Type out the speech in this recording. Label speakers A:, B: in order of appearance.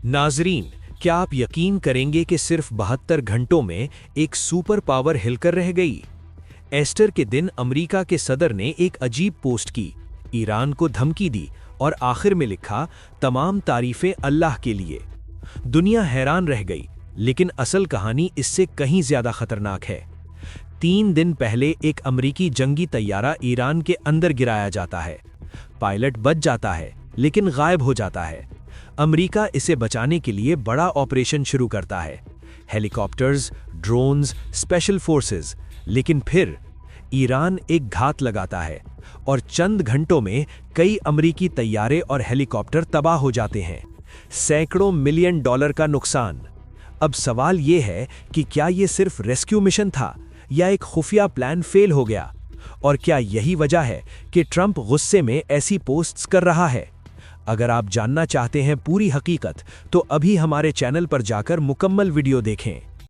A: नाजरीन, क्या आप यकीन करेंगे कि सिर्फ 72 घंटों में एक सुपर पावर हिलकर रह गई। ईस्टर के दिन अमेरिका के सदर ने एक अजीब पोस्ट की, ईरान को धमकी दी और आखिर में लिखा, तमाम तारीफें अल्लाह के लिए। दुनिया हैरान रह गई, लेकिन असल कहानी इससे कहीं ज्यादा खतरनाक है। 3 दिन पहले एक अमेरिकी जंगी तैयारा ईरान के अंदर गिराया जाता है। पायलट बच जाता है, लेकिन गायब हो जाता है। अमेरिका इसे बचाने के लिए बड़ा ऑपरेशन शुरू करता है, हेलीकॉप्टर्स, ड्रोन्स, स्पेशल फोर्सेस। लेकिन फिर ईरान एक घात लगाता है और चंद घंटों में कई अमेरिकी तैयारे और हेलीकॉप्टर तबाह हो जाते हैं। सैकड़ों मिलियन डॉलर का नुकसान। अब सवाल यह है कि क्या यह सिर्फ रेस्क्यू मिशन था या एक खुफिया प्लान फेल हो गया? और क्या यही वजह है कि ट्रंप गुस्से में ऐसी पोस्ट्स कर रहा है? अगर आप जानना चाहते हैं पूरी हकीकत, तो अभी हमारे चैनल पर जाकर मुकम्मल वीडियो देखें।